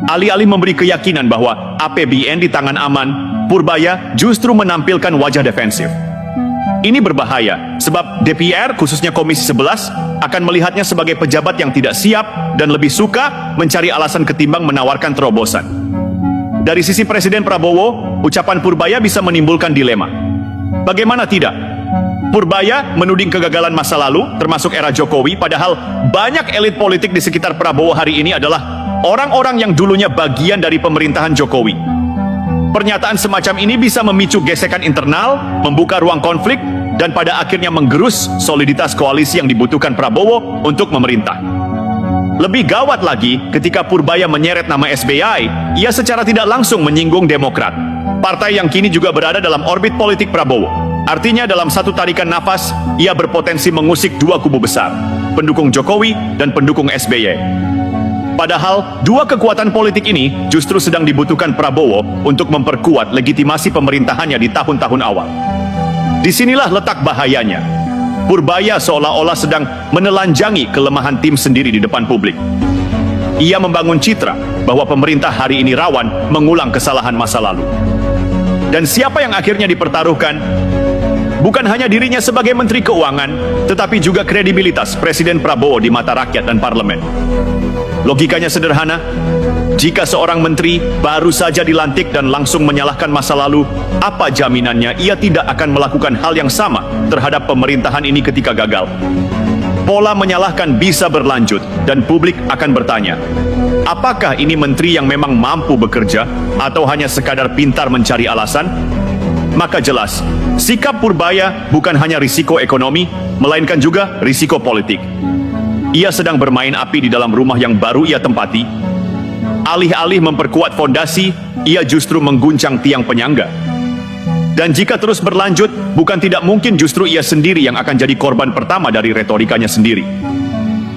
Alih-alih memberi keyakinan bahwa APBN di tangan aman, Purbaya justru menampilkan wajah defensif. Ini berbahaya, sebab DPR, khususnya Komisi 11, akan melihatnya sebagai pejabat yang tidak siap dan lebih suka mencari alasan ketimbang menawarkan terobosan. Dari sisi Presiden Prabowo, ucapan Purbaya bisa menimbulkan dilema. Bagaimana tidak? Purbaya menuding kegagalan masa lalu, termasuk era Jokowi, padahal banyak elit politik di sekitar Prabowo hari ini adalah orang-orang yang dulunya bagian dari pemerintahan Jokowi. Pernyataan semacam ini bisa memicu gesekan internal, membuka ruang konflik, dan pada akhirnya menggerus soliditas koalisi yang dibutuhkan Prabowo untuk memerintah. Lebih gawat lagi, ketika Purbaya menyeret nama SBY, ia secara tidak langsung menyinggung Demokrat, partai yang kini juga berada dalam orbit politik Prabowo. Artinya dalam satu tarikan nafas, ia berpotensi mengusik dua kubu besar, pendukung Jokowi dan pendukung SBY. Padahal, dua kekuatan politik ini justru sedang dibutuhkan Prabowo untuk memperkuat legitimasi pemerintahannya di tahun-tahun awal. Disinilah letak bahayanya. Purbaya seolah-olah sedang menelanjangi kelemahan tim sendiri di depan publik. Ia membangun citra bahwa pemerintah hari ini rawan mengulang kesalahan masa lalu. Dan siapa yang akhirnya dipertaruhkan? Bukan hanya dirinya sebagai Menteri Keuangan, tetapi juga kredibilitas Presiden Prabowo di mata rakyat dan parlemen. Logikanya sederhana, jika seorang menteri baru saja dilantik dan langsung menyalahkan masa lalu, apa jaminannya ia tidak akan melakukan hal yang sama terhadap pemerintahan ini ketika gagal? Pola menyalahkan bisa berlanjut dan publik akan bertanya, apakah ini menteri yang memang mampu bekerja atau hanya sekadar pintar mencari alasan? Maka jelas, sikap Purbaya bukan hanya risiko ekonomi, melainkan juga risiko politik. Ia sedang bermain api di dalam rumah yang baru ia tempati. Alih-alih memperkuat fondasi, ia justru mengguncang tiang penyangga. Dan jika terus berlanjut, bukan tidak mungkin justru ia sendiri yang akan jadi korban pertama dari retorikanya sendiri.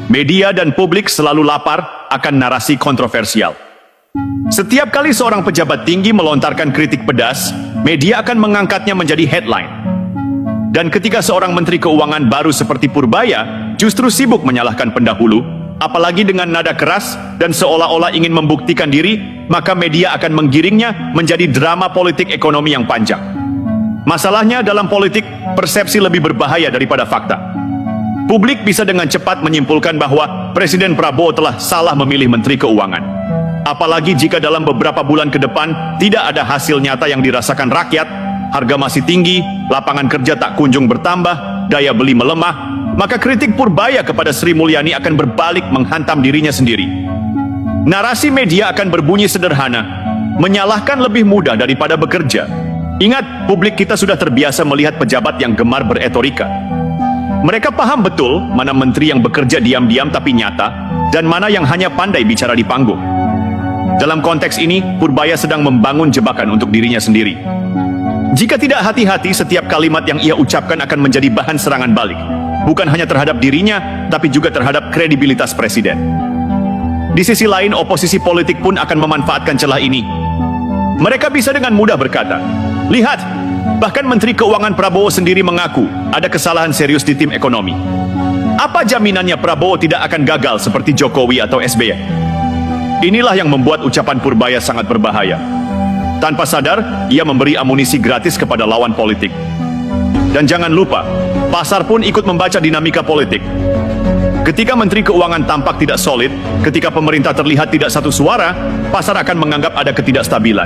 Media dan publik selalu lapar akan narasi kontroversial. Setiap kali seorang pejabat tinggi melontarkan kritik pedas, media akan mengangkatnya menjadi headline. Dan ketika seorang Menteri Keuangan baru seperti Purbaya justru sibuk menyalahkan pendahulu, apalagi dengan nada keras dan seolah-olah ingin membuktikan diri, maka media akan menggiringnya menjadi drama politik ekonomi yang panjang. Masalahnya dalam politik, persepsi lebih berbahaya daripada fakta. Publik bisa dengan cepat menyimpulkan bahwa Presiden Prabowo telah salah memilih Menteri Keuangan. Apalagi jika dalam beberapa bulan ke depan tidak ada hasil nyata yang dirasakan rakyat, harga masih tinggi, lapangan kerja tak kunjung bertambah, daya beli melemah, maka kritik Purbaya kepada Sri Mulyani akan berbalik menghantam dirinya sendiri. Narasi media akan berbunyi sederhana, menyalahkan lebih mudah daripada bekerja. Ingat, publik kita sudah terbiasa melihat pejabat yang gemar beretorika. Mereka paham betul mana menteri yang bekerja diam-diam tapi nyata, dan mana yang hanya pandai bicara di panggung. Dalam konteks ini, Purbaya sedang membangun jebakan untuk dirinya sendiri. Jika tidak hati-hati, setiap kalimat yang ia ucapkan akan menjadi bahan serangan balik. Bukan hanya terhadap dirinya, tapi juga terhadap kredibilitas Presiden. Di sisi lain, oposisi politik pun akan memanfaatkan celah ini. Mereka bisa dengan mudah berkata, lihat, bahkan Menteri Keuangan Prabowo sendiri mengaku ada kesalahan serius di tim ekonomi. Apa jaminannya Prabowo tidak akan gagal seperti Jokowi atau SBY? Inilah yang membuat ucapan Purbaya sangat berbahaya. Tanpa sadar, ia memberi amunisi gratis kepada lawan politik. Dan jangan lupa, pasar pun ikut membaca dinamika politik. Ketika Menteri Keuangan tampak tidak solid, ketika pemerintah terlihat tidak satu suara, pasar akan menganggap ada ketidakstabilan.